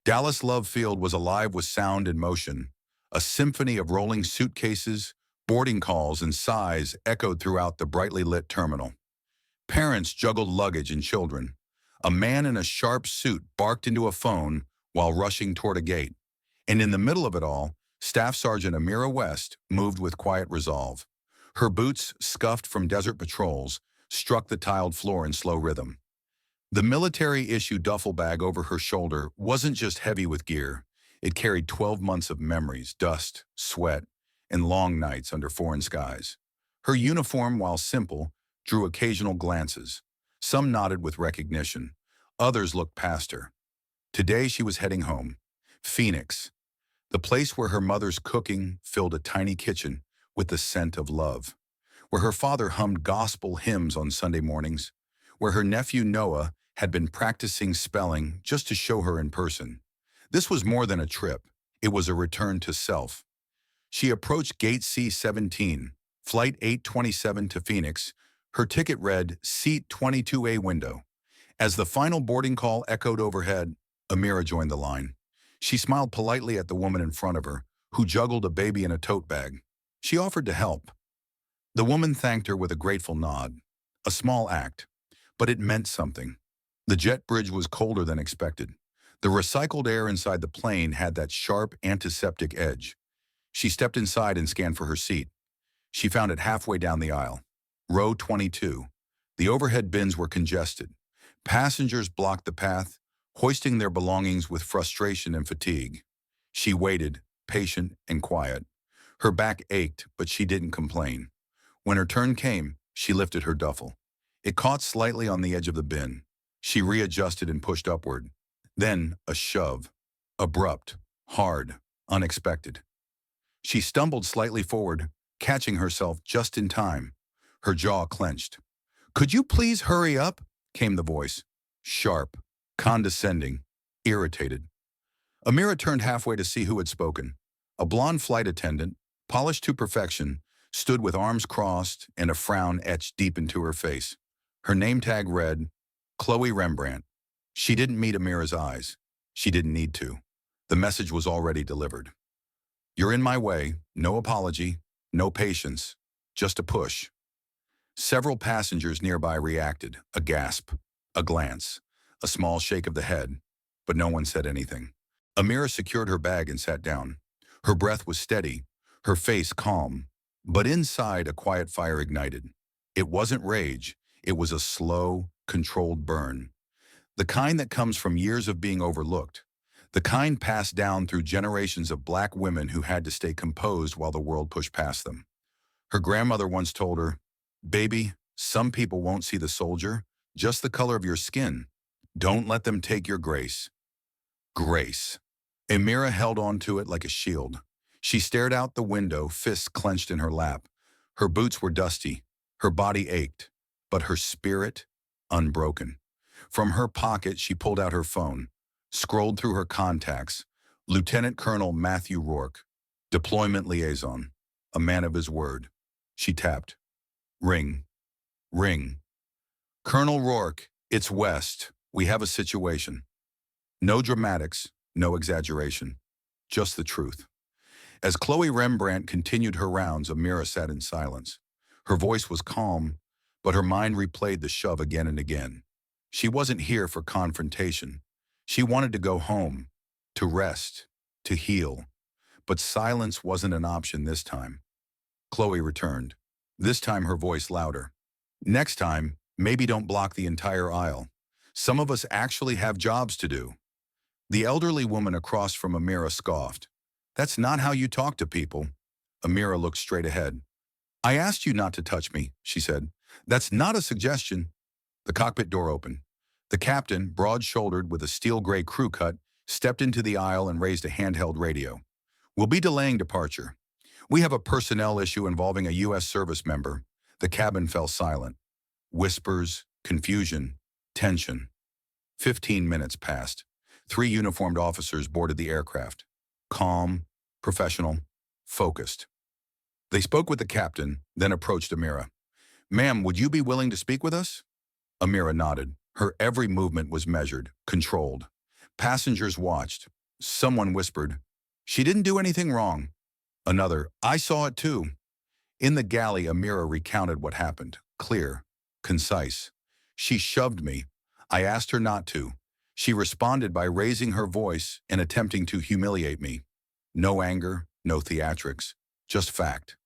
Dallas Love Field was alive with sound and motion. A symphony of rolling suitcases, boarding calls, and sighs echoed throughout the brightly lit terminal. Parents juggled luggage and children. A man in a sharp suit barked into a phone while rushing toward a gate. And in the middle of it all, Staff Sergeant Amira West moved with quiet resolve. Her boots, scuffed from desert patrols, struck the tiled floor in slow rhythm. The military-issue duffel bag over her shoulder wasn't just heavy with gear. It carried 12 months of memories, dust, sweat, and long nights under foreign skies. Her uniform, while simple, drew occasional glances. Some nodded with recognition. Others looked past her. Today she was heading home. Phoenix, the place where her mother's cooking filled a tiny kitchen with the scent of love, where her father hummed gospel hymns on Sunday mornings, where her nephew Noah had been practicing spelling just to show her in person. This was more than a trip. It was a return to self. She approached Gate C-17, Flight 827 to Phoenix. Her ticket read, Seat 22A window. As the final boarding call echoed overhead, Amira joined the line. She smiled politely at the woman in front of her, who juggled a baby in a tote bag. She offered to help. The woman thanked her with a grateful nod. A small act, but it meant something. The jet bridge was colder than expected. The recycled air inside the plane had that sharp, antiseptic edge. She stepped inside and scanned for her seat. She found it halfway down the aisle. Row 22. The overhead bins were congested. Passengers blocked the path, hoisting their belongings with frustration and fatigue. She waited, patient and quiet. Her back ached, but she didn't complain. When her turn came, she lifted her duffel. It caught slightly on the edge of the bin. She readjusted and pushed upward. Then a shove. Abrupt, hard, unexpected. She stumbled slightly forward, catching herself just in time. Her jaw clenched. "Could you please hurry up?" came the voice. Sharp, condescending, irritated. Amira turned halfway to see who had spoken. A blonde flight attendant, polished to perfection, stood with arms crossed and a frown etched deep into her face. Her name tag read, Chloe Rembrandt. She didn't meet Amira's eyes. She didn't need to. The message was already delivered. "You're in my way, no apology, no patience, just a push." Several passengers nearby reacted, a gasp, a glance, a small shake of the head, but no one said anything. Amira secured her bag and sat down. Her breath was steady, her face calm, but inside a quiet fire ignited. It wasn't rage, it was a slow, controlled burn. The kind that comes from years of being overlooked. The kind passed down through generations of black women who had to stay composed while the world pushed past them. Her grandmother once told her, "Baby, some people won't see the soldier, just the color of your skin. Don't let them take your grace." Grace. Amira held on to it like a shield. She stared out the window, fists clenched in her lap. Her boots were dusty. Her body ached, but her spirit, unbroken. From her pocket, she pulled out her phone, scrolled through her contacts. Lieutenant Colonel Matthew Rourke, deployment liaison, a man of his word. She tapped. Ring. Ring. "Colonel Rourke, it's West. We have a situation." No dramatics, no exaggeration, just the truth. As Chloe Rembrandt continued her rounds, Amira sat in silence. Her voice was calm, but her mind replayed the shove again and again. She wasn't here for confrontation. She wanted to go home, to rest, to heal. But silence wasn't an option this time. Chloe returned. This time her voice louder. "Next time, maybe don't block the entire aisle. Some of us actually have jobs to do." The elderly woman across from Amira scoffed. "That's not how you talk to people." Amira looked straight ahead. "I asked you not to touch me," she said. "That's not a suggestion." The cockpit door opened. The captain, broad-shouldered with a steel gray crew cut, stepped into the aisle and raised a handheld radio. "We'll be delaying departure. We have a personnel issue involving a U.S. service member." The cabin fell silent. Whispers, confusion, tension. 15 minutes passed. 3 uniformed officers boarded the aircraft. Calm, professional, focused. They spoke with the captain, then approached Amira. "Ma'am, would you be willing to speak with us?" Amira nodded. Her every movement was measured, controlled. Passengers watched. Someone whispered, "She didn't do anything wrong." Another, "I saw it too." In the galley, Amira recounted what happened. Clear, concise. "She shoved me. I asked her not to. She responded by raising her voice and attempting to humiliate me. No anger, no theatrics, just fact."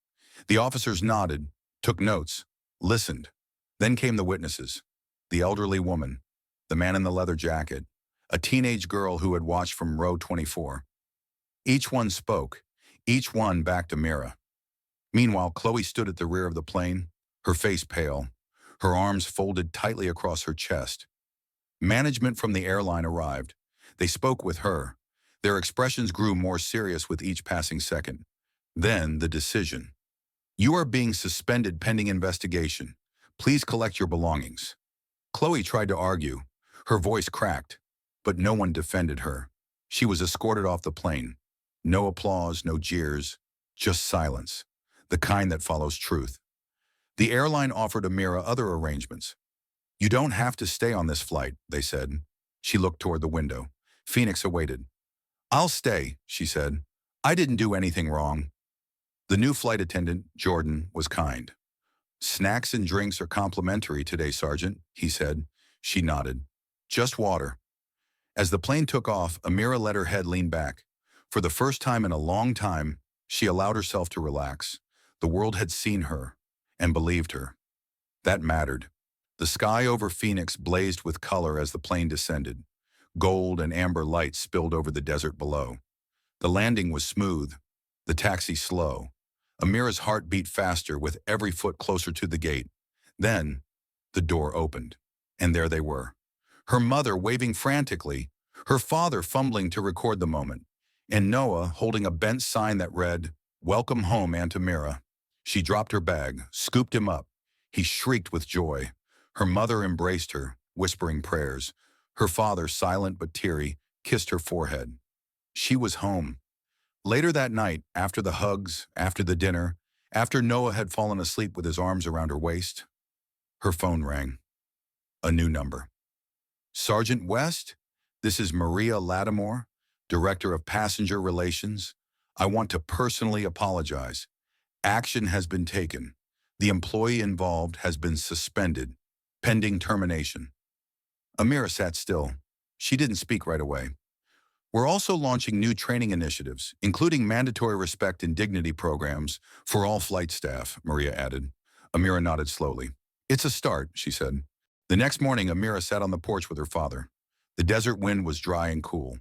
The officers nodded, took notes, listened. Then came the witnesses. The elderly woman, the man in the leather jacket, a teenage girl who had watched from row 24. Each one spoke. Each one backed Amira. Meanwhile, Chloe stood at the rear of the plane, her face pale, her arms folded tightly across her chest. Management from the airline arrived. They spoke with her. Their expressions grew more serious with each passing second. Then the decision. "You are being suspended pending investigation. Please collect your belongings." Chloe tried to argue. Her voice cracked, but no one defended her. She was escorted off the plane. No applause, no jeers, just silence, the kind that follows truth. The airline offered Amira other arrangements. "You don't have to stay on this flight," they said. She looked toward the window. Phoenix awaited. "I'll stay," she said. "I didn't do anything wrong." The new flight attendant, Jordan, was kind. "Snacks and drinks are complimentary today, Sergeant," he said. She nodded. "Just water." As the plane took off, Amira let her head lean back. For the first time in a long time, she allowed herself to relax. The world had seen her and believed her. That mattered. The sky over Phoenix blazed with color as the plane descended. Gold and amber lights spilled over the desert below. The landing was smooth, the taxi slow. Amira's heart beat faster with every foot closer to the gate. Then, the door opened, and there they were. Her mother waving frantically, her father fumbling to record the moment, and Noah holding a bent sign that read, "Welcome home, Aunt Amira." She dropped her bag, scooped him up. He shrieked with joy. Her mother embraced her, whispering prayers. Her father, silent but teary, kissed her forehead. She was home. Later that night, after the hugs, after the dinner, after Noah had fallen asleep with his arms around her waist, her phone rang. A new number. "Sergeant West, this is Maria Lattimore, Director of Passenger Relations. I want to personally apologize. Action has been taken. The employee involved has been suspended, pending termination." Amira sat still. She didn't speak right away. "We're also launching new training initiatives, including mandatory respect and dignity programs for all flight staff," Maria added. Amira nodded slowly. "It's a start," she said. The next morning, Amira sat on the porch with her father. The desert wind was dry and cool.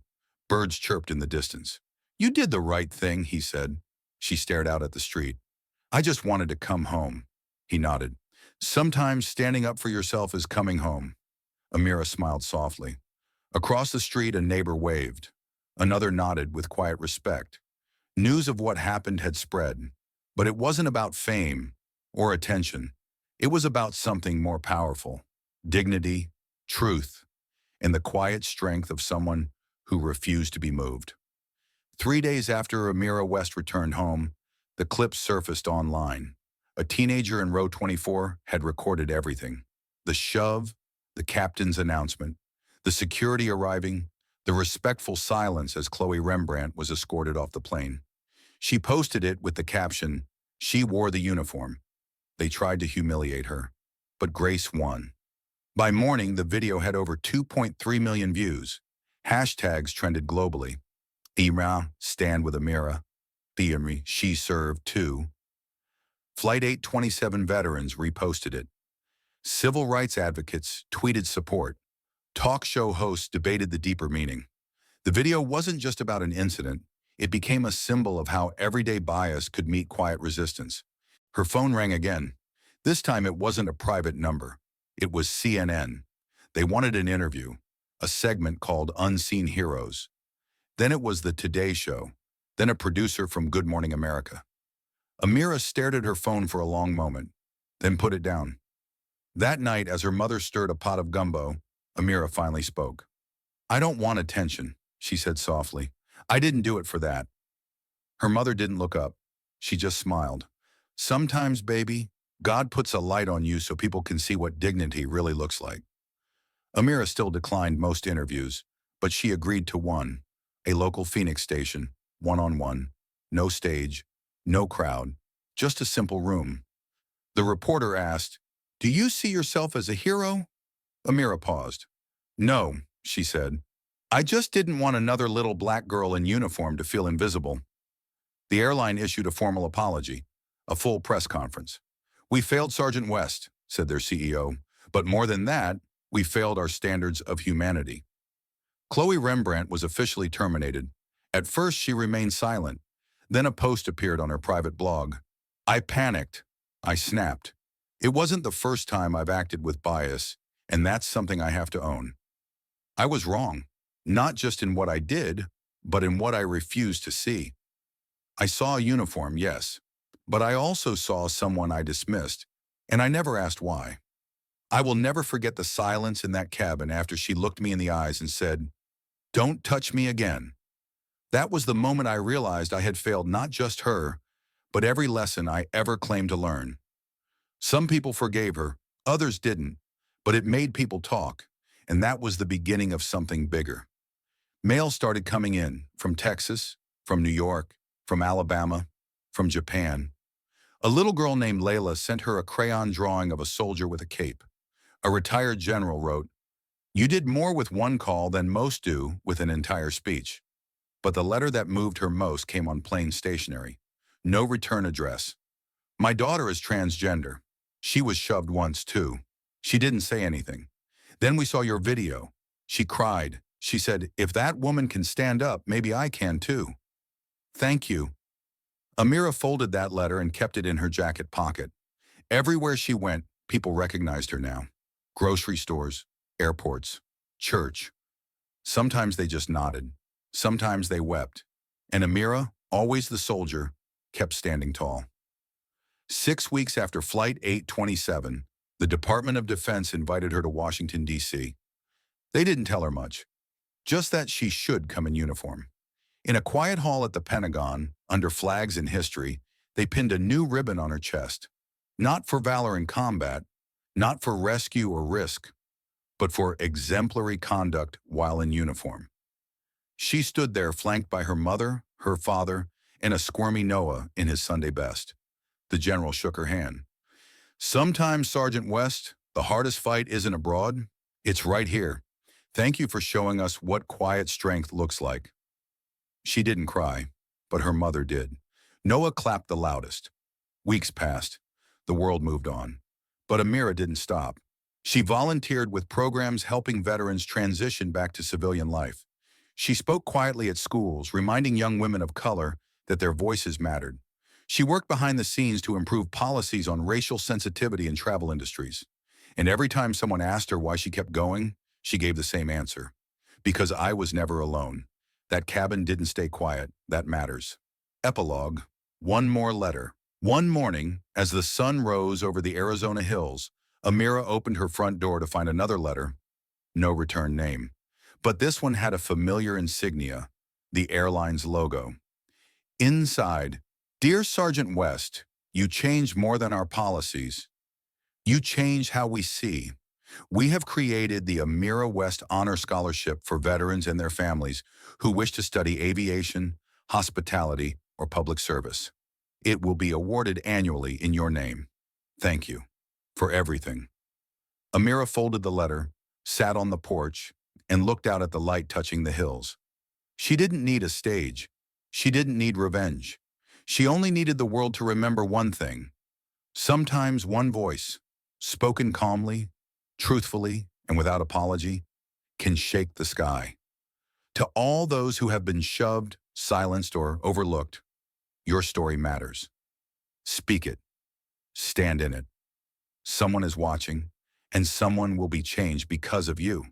Birds chirped in the distance. "You did the right thing," he said. She stared out at the street. "I just wanted to come home." He nodded. "Sometimes standing up for yourself is coming home." Amira smiled softly. Across the street, a neighbor waved. Another nodded with quiet respect. News of what happened had spread, but it wasn't about fame or attention. It was about something more powerful: dignity, truth, and the quiet strength of someone who refused to be moved. 3 days after Amira West returned home, the clips surfaced online. A teenager in row 24 had recorded everything: the shove, the captain's announcement, the security arriving, the respectful silence as Chloe Rembrandt was escorted off the plane. She posted it with the caption, "She wore the uniform." They tried to humiliate her, but grace won. By morning, the video had over 2.3 million views. Hashtags trended globally. Imra, stand with Amira. Theory, she served too. Flight 827 veterans reposted it. Civil rights advocates tweeted support. Talk show hosts debated the deeper meaning. The video wasn't just about an incident. It became a symbol of how everyday bias could meet quiet resistance. Her phone rang again. This time it wasn't a private number. It was CNN. They wanted an interview, a segment called Unseen Heroes. Then it was the Today Show, then a producer from Good Morning America. Amira stared at her phone for a long moment, then put it down. That night, as her mother stirred a pot of gumbo, Amira finally spoke. "I don't want attention," she said softly. "I didn't do it for that." Her mother didn't look up. She just smiled. "Sometimes, baby, God puts a light on you so people can see what dignity really looks like." Amira still declined most interviews, but she agreed to one, a local Phoenix station, one-on-one, no stage, no crowd, just a simple room. The reporter asked, "Do you see yourself as a hero?" Amira paused. "No," she said. "I just didn't want another little black girl in uniform to feel invisible." The airline issued a formal apology, a full press conference. "We failed Sergeant West," said their CEO, "but more than that, we failed our standards of humanity." Chloe Rembrandt was officially terminated. At first, she remained silent. Then a post appeared on her private blog. "I panicked. I snapped. It wasn't the first time I've acted with bias, and that's something I have to own. I was wrong, not just in what I did, but in what I refused to see. I saw a uniform, yes, but I also saw someone I dismissed, and I never asked why. I will never forget the silence in that cabin after she looked me in the eyes and said, 'Don't touch me again.' That was the moment I realized I had failed not just her, but every lesson I ever claimed to learn. Some people forgave her, others didn't, but it made people talk, and that was the beginning of something bigger. Mail started coming in from Texas, from New York, from Alabama, from Japan. A little girl named Layla sent her a crayon drawing of a soldier with a cape. A retired general wrote, "You did more with one call than most do with an entire speech." But the letter that moved her most came on plain stationery. No return address. "My daughter is transgender. She was shoved once too. She didn't say anything. Then we saw your video. She cried. She said, 'If that woman can stand up, maybe I can too.' Thank you." Amira folded that letter and kept it in her jacket pocket. Everywhere she went, people recognized her now. Grocery stores, airports, church. Sometimes they just nodded. Sometimes they wept. And Amira, always the soldier, kept standing tall. 6 weeks after Flight 827, the Department of Defense invited her to Washington, D.C. They didn't tell her much, just that she should come in uniform. In a quiet hall at the Pentagon, under flags in history, they pinned a new ribbon on her chest. Not for valor in combat, not for rescue or risk, but for exemplary conduct while in uniform. She stood there flanked by her mother, her father, and a squirmy Noah in his Sunday best. The general shook her hand. "Sometimes, Sergeant West, the hardest fight isn't abroad. It's right here. Thank you for showing us what quiet strength looks like." She didn't cry, but her mother did. Noah clapped the loudest. Weeks passed. The world moved on. But Amira didn't stop. She volunteered with programs helping veterans transition back to civilian life. She spoke quietly at schools, reminding young women of color that their voices mattered. She worked behind the scenes to improve policies on racial sensitivity in travel industries. And every time someone asked her why she kept going, she gave the same answer. "Because I was never alone. That cabin didn't stay quiet. That matters." Epilogue. One more letter. One morning, as the sun rose over the Arizona hills, Amira opened her front door to find another letter. No return name. But this one had a familiar insignia, the airline's logo. Inside, "Dear Sergeant West, you changed more than our policies. You changed how we see. We have created the Amira West Honor Scholarship for veterans and their families who wish to study aviation, hospitality, or public service. It will be awarded annually in your name. Thank you for everything." Amira folded the letter, sat on the porch, and looked out at the light touching the hills. She didn't need a stage. She didn't need revenge. She only needed the world to remember one thing. Sometimes one voice, spoken calmly, truthfully, and without apology, can shake the sky. To all those who have been shoved, silenced, or overlooked, your story matters. Speak it. Stand in it. Someone is watching, and someone will be changed because of you.